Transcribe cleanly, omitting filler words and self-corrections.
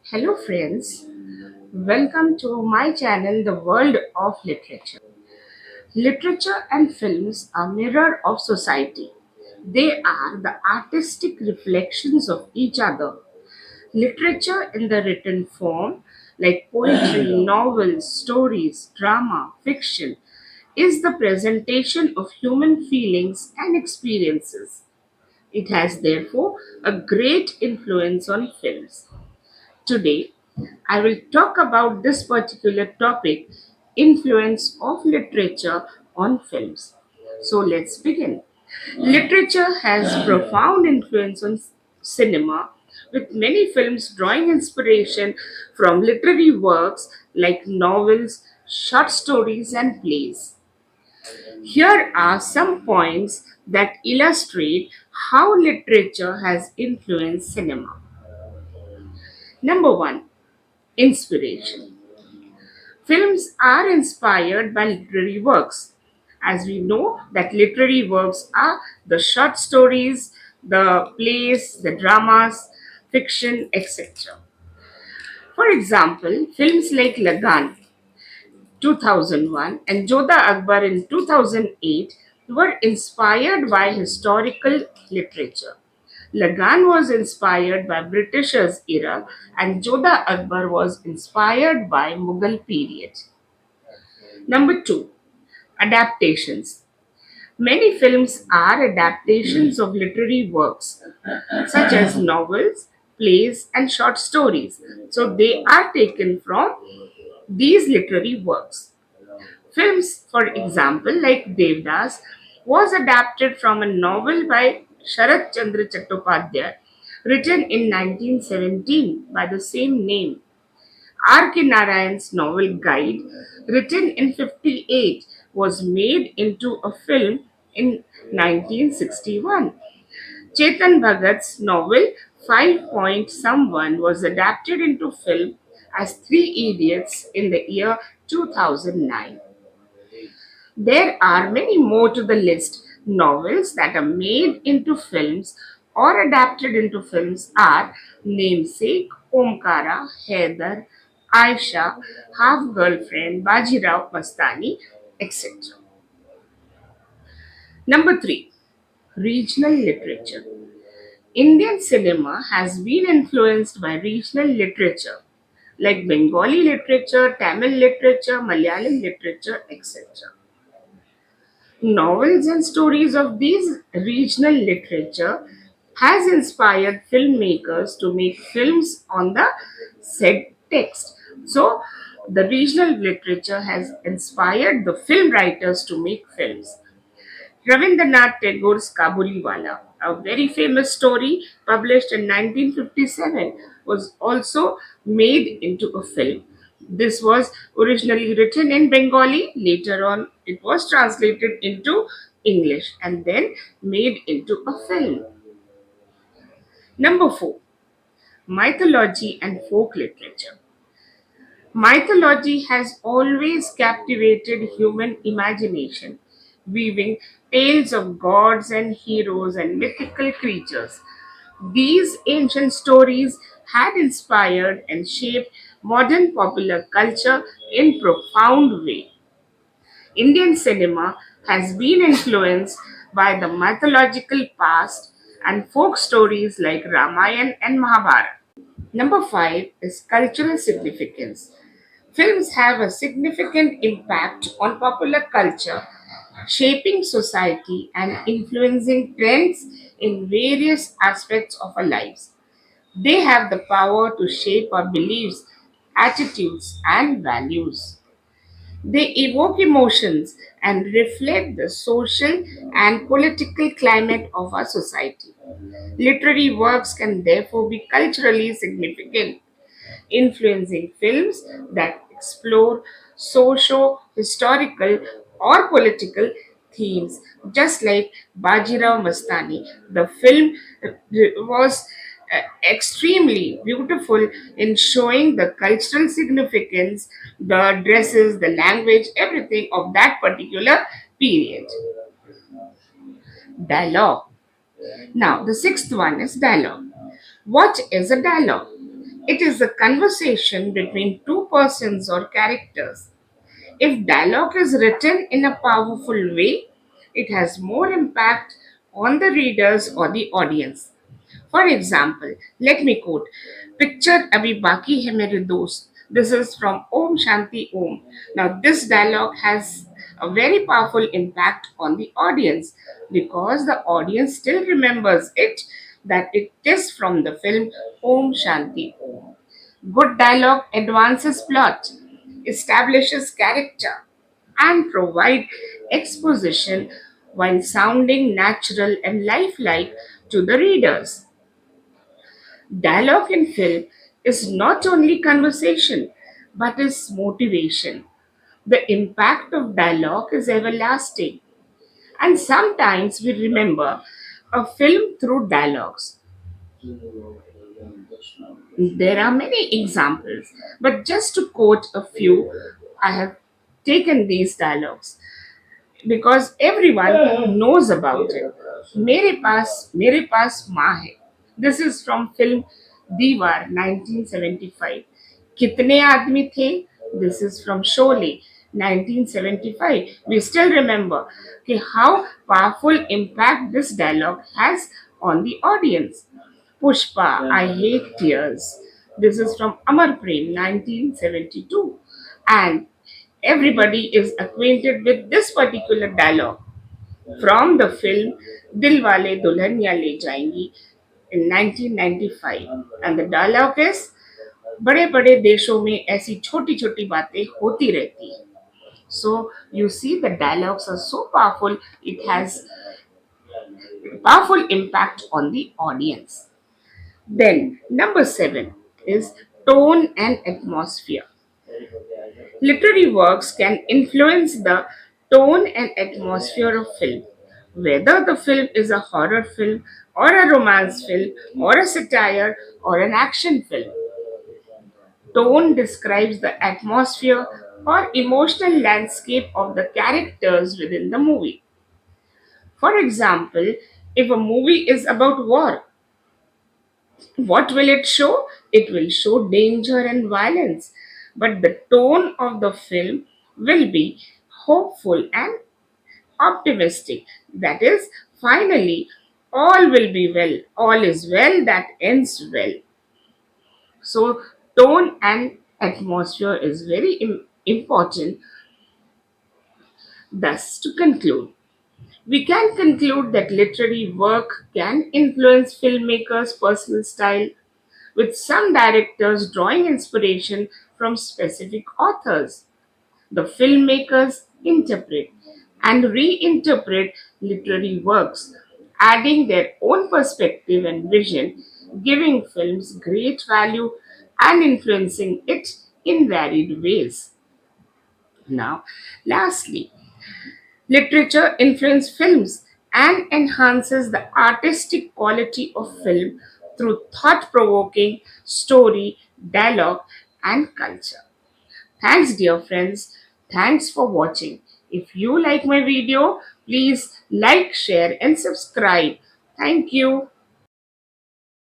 Hello, friends. Welcome to my channel, The World of Literature. Literature and films are mirror of society. They are the artistic reflections of each other. Literature in the written form, like poetry, novels, stories, drama, fiction, is the presentation of human feelings and experiences. It has therefore a great influence on films. Today, I will talk about this particular topic, influence of literature on films. So let's begin. Literature has profound influence on cinema, with many films drawing inspiration from literary works like novels, short stories, and plays. Here are some points that illustrate how literature has influenced cinema. Number one, inspiration. Films are inspired by literary works. As we know that literary works are the short stories, the plays, the dramas, fiction, etc. For example, films like Lagan 2001 and Jodha Akbar in 2008 were inspired by historical literature. Lagan was inspired by Britishers era and Jodha Akbar was inspired by Mughal period. Number 2, adaptations. Many films are adaptations of literary works such as novels, plays and short stories. So they are taken from these literary works. Films, for example, like Devdas, was adapted from a novel by Sharat Chandra Chattopadhyay, written in 1917 by the same name. R. K. Narayan's novel Guide, written in 58, was made into a film in 1961. Chetan Bhagat's novel Five Point Someone was adapted into film as Three Idiots in the year 2009. There are many more to the list. Novels that are made into films or adapted into films are Namesake, Omkara, Heather, Aisha, Half Girlfriend, Bajirao Mastani, etc. Number 3, regional literature. Indian cinema has been influenced by regional literature like Bengali literature, Tamil literature, Malayalam literature, etc. Novels and stories of these regional literature has inspired filmmakers to make films on the said text. So, the regional literature has inspired the film writers to make films. Rabindranath Tagore's Kabuliwala, a very famous story published in 1957, was also made into a film. This was originally written in Bengali, later on, it was translated into English and then made into a film. Number 4, mythology and folk literature. Mythology has always captivated human imagination, weaving tales of gods and heroes and mythical creatures. These ancient stories had inspired and shaped modern popular culture in profound way. Indian cinema has been influenced by the mythological past and folk stories like Ramayana and Mahabharata. Number 5 is cultural significance. Films have a significant impact on popular culture, shaping society and influencing trends in various aspects of our lives. They have the power to shape our beliefs, attitudes, and values. They evoke emotions and reflect the social and political climate of our society. Literary works can therefore be culturally significant, influencing films that explore socio historical or political themes. Just like Bajirao Mastani, the film was extremely beautiful in showing the cultural significance, the dresses, the language, everything of that particular period. Dialogue. Now, the sixth one is dialogue. What is a dialogue? It is a conversation between two persons or characters. If dialogue is written in a powerful way, it has more impact on the readers or the audience. For example, let me quote Picture Abhi Baki Hai Mere Dost. This is from Om Shanti Om. Now, this dialogue has a very powerful impact on the audience because the audience still remembers it that it is from the film Om Shanti Om. Good dialogue advances plot, establishes character, and provide exposition while sounding natural and lifelike to the readers. Dialogue in film is not only conversation but is motivation. The impact of dialogue is everlasting, and sometimes we remember a film through dialogues. There are many examples, but just to quote a few, I have taken these dialogues because everyone knows about it. मेरे पास माँ है. This is from film दीवार 1975. कितने आदमी थे? This is from Sholay 1975. We still remember कि how powerful impact this dialogue has on the audience. Pushpa, I hate tears. This is from Amar Prem 1972. And everybody is acquainted with this particular dialogue from the film Dilwale Dulhania Le Jayenge in 1995. And the dialogue is बड़े बड़े देशों में ऐसी छोटी छोटी बातें होती रहती हैं. So you see the dialogues are so powerful, it has powerful impact on the audience. Then number 7 is tone and atmosphere. Literary works can influence the tone and atmosphere of film. Whether the film is a horror film, or a romance film, or a satire, or an action film, tone describes the atmosphere or emotional landscape of the characters within the movie. For example, if a movie is about war, what will it show? It will show danger and violence, but the tone of the film will be hopeful and optimistic. That is, finally, all will be well. All is well that ends well. So, tone and atmosphere is very important. Thus, to conclude, we can conclude that literary work can influence filmmakers' personal style, with some directors drawing inspiration from specific authors. The filmmakers interpret and reinterpret literary works, adding their own perspective and vision, giving films great value and influencing it in varied ways. Now, lastly, literature influences films and enhances the artistic quality of film through thought provoking story, dialogue, and culture. Thanks, dear friends. Thanks for watching. If you like my video, please like, share, and subscribe. Thank you.